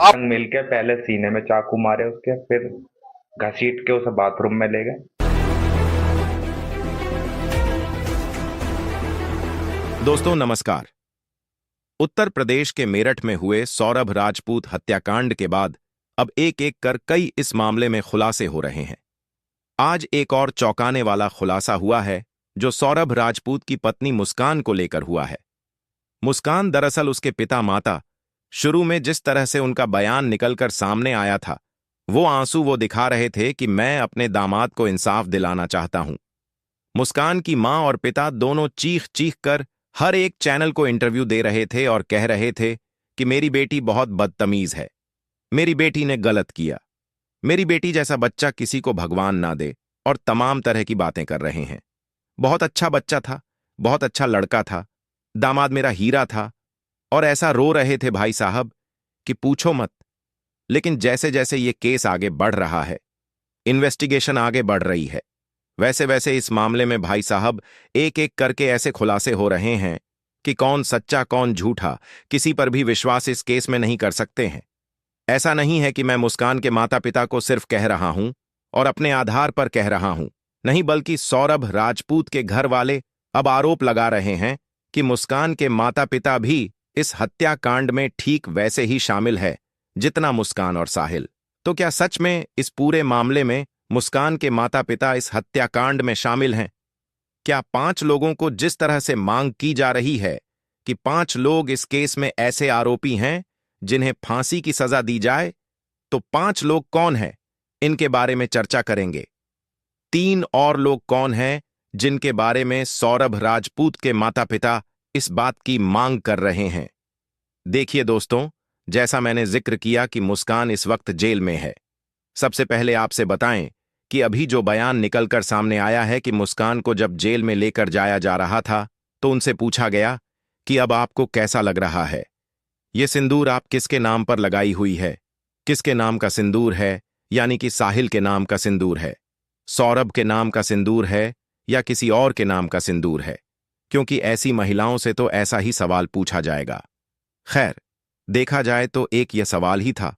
आप मिल के पहले सीने में चाकू मारे उसके, फिर घसीट के उसे बाथरूम में ले गए। दोस्तों नमस्कार। उत्तर प्रदेश के मेरठ में हुए सौरभ राजपूत हत्याकांड के बाद अब एक एक कर कई इस मामले में खुलासे हो रहे हैं। आज एक और चौंकाने वाला खुलासा हुआ है जो सौरभ राजपूत की पत्नी मुस्कान को लेकर हुआ है। मुस्कान दरअसल उसके पिता माता, शुरू में जिस तरह से उनका बयान निकलकर सामने आया था, वो आंसू वो दिखा रहे थे कि मैं अपने दामाद को इंसाफ दिलाना चाहता हूं। मुस्कान की मां और पिता दोनों चीख चीख कर हर एक चैनल को इंटरव्यू दे रहे थे और कह रहे थे कि मेरी बेटी बहुत बदतमीज है, मेरी बेटी ने गलत किया, मेरी बेटी जैसा बच्चा किसी को भगवान ना दे, और तमाम तरह की बातें कर रहे हैं। बहुत अच्छा बच्चा था, बहुत अच्छा लड़का था, दामाद मेरा हीरा था, और ऐसा रो रहे थे भाई साहब कि पूछो मत। लेकिन जैसे जैसे ये केस आगे बढ़ रहा है, इन्वेस्टिगेशन आगे बढ़ रही है, वैसे वैसे इस मामले में भाई साहब एक एक करके ऐसे खुलासे हो रहे हैं कि कौन सच्चा कौन झूठा, किसी पर भी विश्वास इस केस में नहीं कर सकते हैं। ऐसा नहीं है कि मैं मुस्कान के माता पिता को सिर्फ कह रहा हूं और अपने आधार पर कह रहा हूं, नहीं, बल्कि सौरभ राजपूत के घर वाले अब आरोप लगा रहे हैं कि मुस्कान के माता पिता भी इस हत्याकांड में ठीक वैसे ही शामिल है जितना मुस्कान और साहिल। तो क्या सच में इस पूरे मामले में मुस्कान के माता पिता इस हत्याकांड में शामिल हैं? क्या 5 लोगों को जिस तरह से मांग की जा रही है कि 5 लोग इस केस में ऐसे आरोपी हैं जिन्हें फांसी की सजा दी जाए, तो 5 लोग कौन हैं, इनके बारे में चर्चा करेंगे। 3 और लोग कौन हैं जिनके बारे में सौरभ राजपूत के माता पिता इस बात की मांग कर रहे हैं। देखिए दोस्तों, जैसा मैंने जिक्र किया कि मुस्कान इस वक्त जेल में है। सबसे पहले आपसे बताएं कि अभी जो बयान निकलकर सामने आया है कि मुस्कान को जब जेल में लेकर जाया जा रहा था तो उनसे पूछा गया कि अब आपको कैसा लग रहा है, ये सिंदूर आप किसके नाम पर लगाई हुई है, किसके नाम का सिंदूर है, यानी कि साहिल के नाम का सिंदूर है, सौरभ के नाम का सिंदूर है, या किसी और के नाम का सिंदूर है, क्योंकि ऐसी महिलाओं से तो ऐसा ही सवाल पूछा जाएगा। खैर, देखा जाए तो एक यह सवाल ही था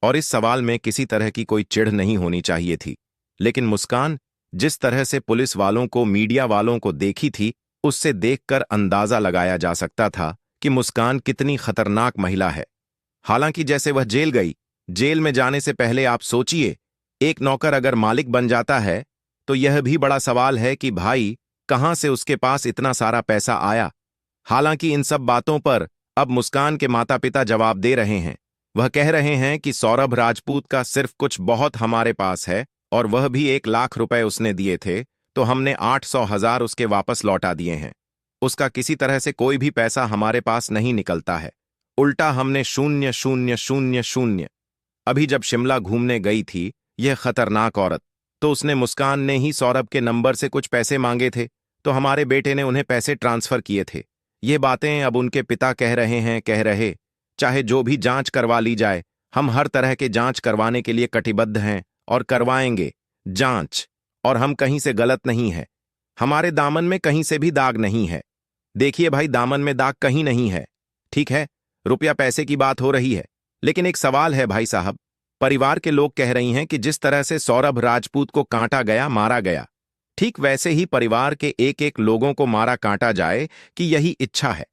और इस सवाल में किसी तरह की कोई चिढ़ नहीं होनी चाहिए थी। लेकिन मुस्कान जिस तरह से पुलिस वालों को, मीडिया वालों को देखी थी, उससे देखकर अंदाजा लगाया जा सकता था कि मुस्कान कितनी खतरनाक महिला है। हालांकि जैसे वह जेल गई, जेल में जाने से पहले आप सोचिए, एक नौकर अगर मालिक बन जाता है तो यह भी बड़ा सवाल है कि भाई कहां से उसके पास इतना सारा पैसा आया। हालांकि इन सब बातों पर अब मुस्कान के माता पिता जवाब दे रहे हैं। वह कह रहे हैं कि सौरभ राजपूत का सिर्फ कुछ बहुत हमारे पास है, और वह भी 1 लाख रुपए उसने दिए थे तो हमने 800,000 उसके वापस लौटा दिए हैं। उसका किसी तरह से कोई भी पैसा हमारे पास नहीं निकलता है, उल्टा हमने शून्य शून्य शून्य शून्य। अभी जब शिमला घूमने गई थी यह खतरनाक औरत, तो उसने, मुस्कान ने ही सौरभ के नंबर से कुछ पैसे मांगे थे, तो हमारे बेटे ने उन्हें पैसे ट्रांसफर किए थे। ये बातें अब उनके पिता कह रहे हैं, कह रहे, चाहे जो भी जांच करवा ली जाए, हम हर तरह के जांच करवाने के लिए कटिबद्ध हैं और करवाएंगे जांच, और हम कहीं से गलत नहीं है, हमारे दामन में कहीं से भी दाग नहीं है। देखिए भाई, दामन में दाग कहीं नहीं है, ठीक है, रुपया पैसे की बात हो रही है, लेकिन एक सवाल है भाई साहब, परिवार के लोग कह रही हैं कि जिस तरह से सौरभ राजपूत को काटा गया, मारा गया, ठीक वैसे ही परिवार के एक एक लोगों को मारा काटा जाए कि यही इच्छा है।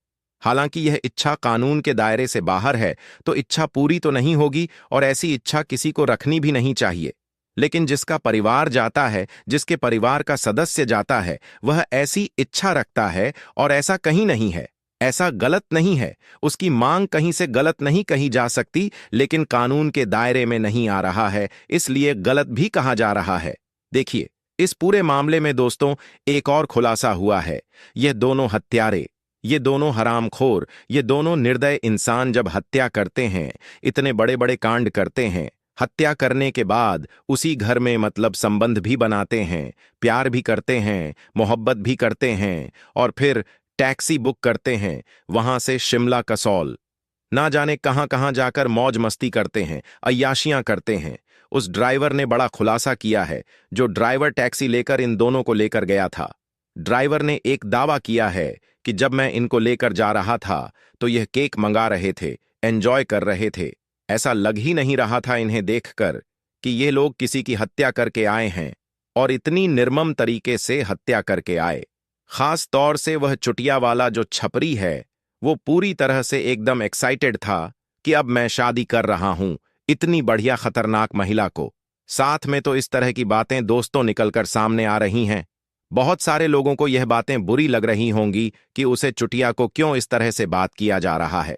हालांकि यह इच्छा कानून के दायरे से बाहर है, तो इच्छा पूरी तो नहीं होगी और ऐसी इच्छा किसी को रखनी भी नहीं चाहिए। लेकिन जिसका परिवार जाता है, जिसके परिवार का सदस्य जाता है, वह ऐसी इच्छा रखता है, और ऐसा कहीं नहीं है, ऐसा गलत नहीं है, उसकी मांग कहीं से गलत नहीं कही जा सकती, लेकिन कानून के दायरे में नहीं आ रहा है, इसलिए गलत भी कहा जा रहा है। देखिए, इस पूरे मामले में दोस्तों एक और खुलासा हुआ है। ये दोनों हत्यारे, ये दोनों हरामखोर, ये दोनों निर्दय इंसान जब हत्या करते हैं, इतने बड़े बड़े कांड करते हैं, हत्या करने के बाद उसी घर में मतलब संबंध भी बनाते हैं, प्यार भी करते हैं, मोहब्बत भी करते हैं, और फिर टैक्सी बुक करते हैं, वहां से शिमला कसौल, ना जाने कहां कहां जाकर मौज मस्ती करते हैं, अय्याशियां करते हैं। उस ड्राइवर ने बड़ा खुलासा किया है, जो ड्राइवर टैक्सी लेकर इन दोनों को लेकर गया था। ड्राइवर ने एक दावा किया है कि जब मैं इनको लेकर जा रहा था तो यह केक मंगा रहे थे, एंजॉय कर रहे थे। ऐसा लग ही नहीं रहा था इन्हें देखकर कि ये लोग किसी की हत्या करके आए हैं, और इतनी निर्मम तरीके से हत्या करके आए। खास तौर से वह चुटिया वाला जो छपरी है, वो पूरी तरह से एकदम एक्साइटेड था कि अब मैं शादी कर रहा हूं इतनी बढ़िया खतरनाक महिला को। साथ में तो इस तरह की बातें दोस्तों निकलकर सामने आ रही हैं। बहुत सारे लोगों को यह बातें बुरी लग रही होंगी कि उसे चुटिया को क्यों इस तरह से बात किया जा रहा है।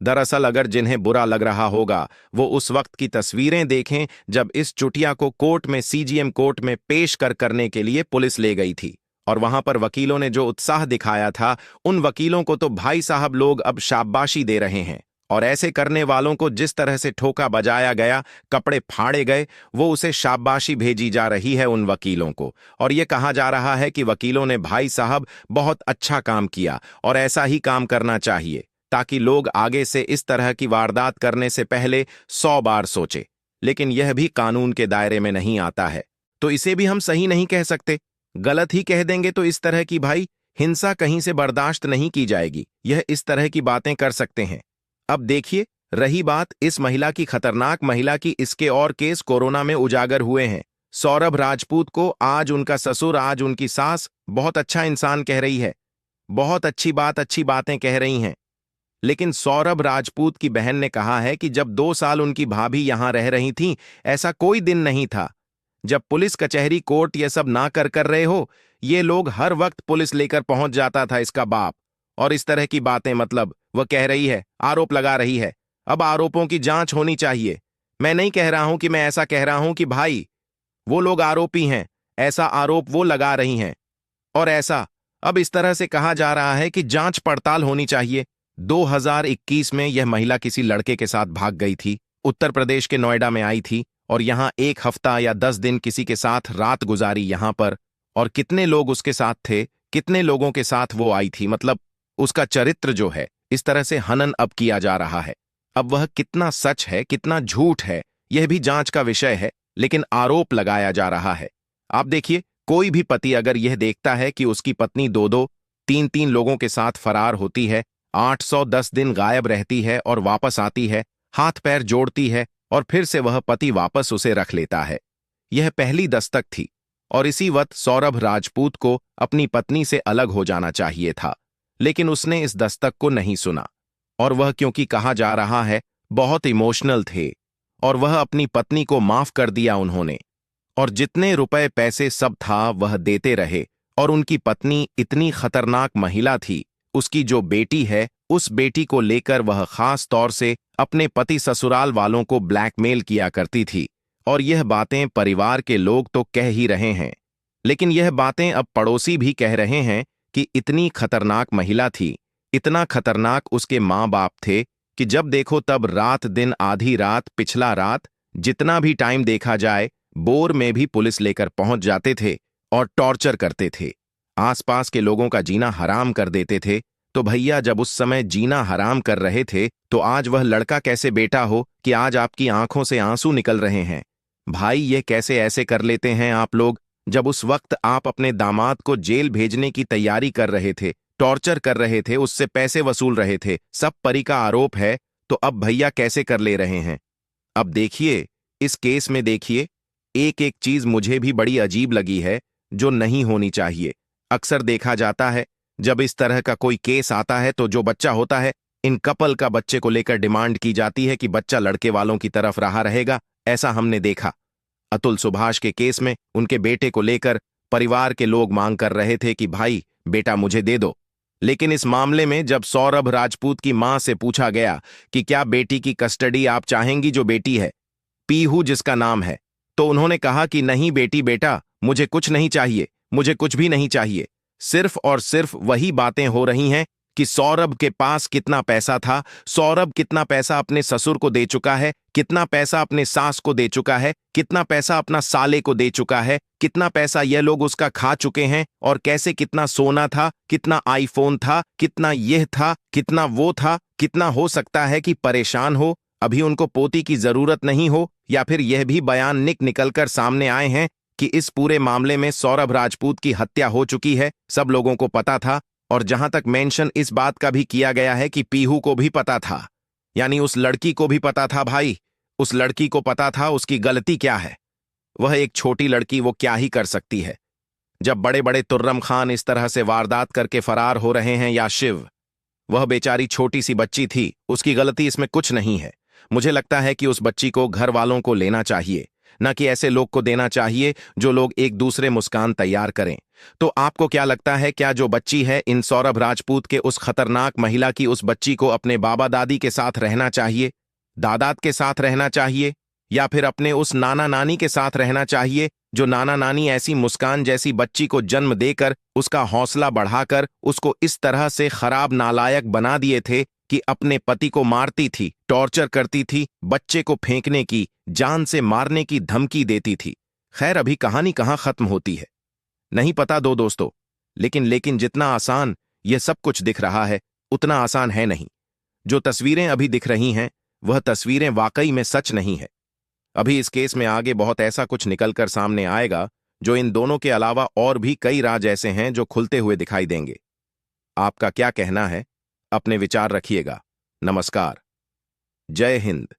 दरअसल अगर जिन्हें बुरा लग रहा होगा वो उस वक्त की तस्वीरें देखें जब इस चुटिया को कोर्ट में, सीजीएम कोर्ट में पेश करने के लिए पुलिस ले गई थी, और वहां पर वकीलों ने जो उत्साह दिखाया था, उन वकीलों को तो भाई साहब लोग अब शाबाशी दे रहे हैं। और ऐसे करने वालों को जिस तरह से ठोका बजाया गया, कपड़े फाड़े गए, वो उसे शाबाशी भेजी जा रही है उन वकीलों को। और ये कहा जा रहा है कि वकीलों ने भाई साहब बहुत अच्छा काम किया और ऐसा ही काम करना चाहिए, ताकि लोग आगे से इस तरह की वारदात करने से पहले 100 बार सोचे। लेकिन यह भी कानून के दायरे में नहीं आता है, तो इसे भी हम सही नहीं कह सकते। गलत ही कह देंगे तो इस तरह की भाई हिंसा कहीं से बर्दाश्त नहीं की जाएगी। यह इस तरह की बातें कर सकते हैं। अब देखिए, रही बात इस महिला की, खतरनाक महिला की, इसके और केस कोरोना में उजागर हुए हैं। सौरभ राजपूत को आज उनका ससुर, आज उनकी सास बहुत अच्छा इंसान कह रही है, बहुत अच्छी बातें कह रही हैं। लेकिन सौरभ राजपूत की बहन ने कहा है कि जब 2 साल उनकी भाभी यहां रह रही थीं, ऐसा कोई दिन नहीं था जब पुलिस कचहरी कोर्ट ये सब ना कर रहे हो। ये लोग हर वक्त पुलिस लेकर पहुंच जाता था इसका बाप। और इस तरह की बातें, मतलब वह कह रही है, आरोप लगा रही है। अब आरोपों की जांच होनी चाहिए। मैं नहीं कह रहा हूं कि मैं ऐसा कह रहा हूं कि भाई वो लोग आरोपी हैं, ऐसा आरोप वो लगा रही हैं। और ऐसा अब इस तरह से कहा जा रहा है कि जांच पड़ताल होनी चाहिए। 2021 में यह महिला किसी लड़के के साथ भाग गई थी, उत्तर प्रदेश के नोएडा में आई थी और यहां 1 हफ्ता या 10 दिन किसी के साथ रात गुजारी यहां पर। और कितने लोग उसके साथ थे, कितने लोगों के साथ वो आई थी, मतलब उसका चरित्र जो है इस तरह से हनन अब किया जा रहा है। अब वह कितना सच है, कितना झूठ है, यह भी जांच का विषय है, लेकिन आरोप लगाया जा रहा है। आप देखिए, कोई भी पति अगर यह देखता है कि उसकी पत्नी 2-2, 3-3 लोगों के साथ फरार होती है, 810 दिन गायब रहती है और वापस आती है, हाथ पैर जोड़ती है और फिर से वह पति वापस उसे रख लेता है। यह पहली दस्तक थी और इसी वक्त सौरभ राजपूत को अपनी पत्नी से अलग हो जाना चाहिए था, लेकिन उसने इस दस्तक को नहीं सुना। और वह, क्योंकि कहा जा रहा है बहुत इमोशनल थे, और वह अपनी पत्नी को माफ कर दिया उन्होंने, और जितने रुपए पैसे सब था वह देते रहे। और उनकी पत्नी इतनी खतरनाक महिला थी, उसकी जो बेटी है उस बेटी को लेकर वह खास तौर से अपने पति ससुराल वालों को ब्लैकमेल किया करती थी। और यह बातें परिवार के लोग तो कह ही रहे हैं, लेकिन यह बातें अब पड़ोसी भी कह रहे हैं कि इतनी खतरनाक महिला थी, इतना खतरनाक उसके माँ बाप थे कि जब देखो तब रात दिन, आधी रात, पिछला रात, जितना भी टाइम देखा जाए, बोर में भी पुलिस लेकर पहुंच जाते थे और टॉर्चर करते थे, आसपास के लोगों का जीना हराम कर देते थे। तो भैया, जब उस समय जीना हराम कर रहे थे तो आज वह लड़का कैसे बेटा हो कि आज आपकी आंखों से आंसू निकल रहे हैं। भाई, ये कैसे ऐसे कर लेते हैं आप लोग, जब उस वक्त आप अपने दामाद को जेल भेजने की तैयारी कर रहे थे, टॉर्चर कर रहे थे, उससे पैसे वसूल रहे थे, सब परी का आरोप है, तो अब भैया कैसे कर ले रहे हैं। अब देखिए, इस केस में देखिए, एक एक चीज मुझे भी बड़ी अजीब लगी है, जो नहीं होनी चाहिए। अक्सर देखा जाता है जब इस तरह का कोई केस आता है तो जो बच्चा होता है, इन कपल का बच्चे को लेकर डिमांड की जाती है कि बच्चा लड़के वालों की तरफ रहा रहेगा। ऐसा हमने देखा अतुल सुभाष के केस में, उनके बेटे को लेकर परिवार के लोग मांग कर रहे थे कि भाई बेटा मुझे दे दो। लेकिन इस मामले में जब सौरभ राजपूत की मां से पूछा गया कि क्या बेटी की कस्टडी आप चाहेंगी, जो बेटी है पीहू जिसका नाम है, तो उन्होंने कहा कि नहीं बेटी, बेटा मुझे कुछ नहीं चाहिए, मुझे कुछ भी नहीं चाहिए। सिर्फ और सिर्फ वही बातें हो रही हैं कि सौरभ के पास कितना पैसा था, सौरभ कितना पैसा अपने ससुर को दे चुका है, कितना पैसा अपने सास को दे चुका है, कितना पैसा अपना साले को दे चुका है, कितना पैसा ये लोग उसका खा चुके हैं, और कैसे कितना सोना था, कितना आईफोन था, कितना यह था, कितना वो था। कितना हो सकता है कि परेशान हो, अभी उनको पोती की जरूरत नहीं हो, या फिर यह भी बयान निकलकर सामने आए हैं कि इस पूरे मामले में सौरभ राजपूत की हत्या हो चुकी है, सब लोगों को पता था। और जहां तक मेंशन इस बात का भी किया गया है कि पीहू को भी पता था। यानी उस लड़की को भी पता था भाई, उस लड़की को पता था उसकी गलती क्या है। वह एक छोटी लड़की, वो क्या ही कर सकती है जब बड़े बड़े तुर्रम खान इस तरह से वारदात करके फरार हो रहे हैं। या शिव, वह बेचारी छोटी सी बच्ची थी, उसकी गलती इसमें कुछ नहीं है। मुझे लगता है कि उस बच्ची को घर वालों को लेना चाहिए, न कि ऐसे लोग को देना चाहिए जो लोग एक दूसरे मुस्कान तैयार करें। तो आपको क्या लगता है, क्या जो बच्ची है इन सौरभ राजपूत के उस खतरनाक महिला की, उस बच्ची को अपने बाबा दादी के साथ रहना चाहिए, दादाद के साथ रहना चाहिए, या फिर अपने उस नाना नानी के साथ रहना चाहिए जो नाना नानी ऐसी मुस्कान जैसी बच्ची को जन्म देकर उसका हौसला बढ़ाकर उसको इस तरह से खराब नालायक बना दिए थे कि अपने पति को मारती थी, टॉर्चर करती थी, बच्चे को फेंकने की, जान से मारने की धमकी देती थी। खैर, अभी कहानी कहाँ खत्म होती है नहीं पता दो दोस्तों, लेकिन जितना आसान यह सब कुछ दिख रहा है उतना आसान है नहीं। जो तस्वीरें अभी दिख रही हैं वह तस्वीरें वाकई में सच नहीं है। अभी इस केस में आगे बहुत ऐसा कुछ निकलकर सामने आएगा जो इन दोनों के अलावा और भी कई राज ऐसे हैं जो खुलते हुए दिखाई देंगे। आपका क्या कहना है? अपने विचार रखिएगा। नमस्कार। जय हिंद।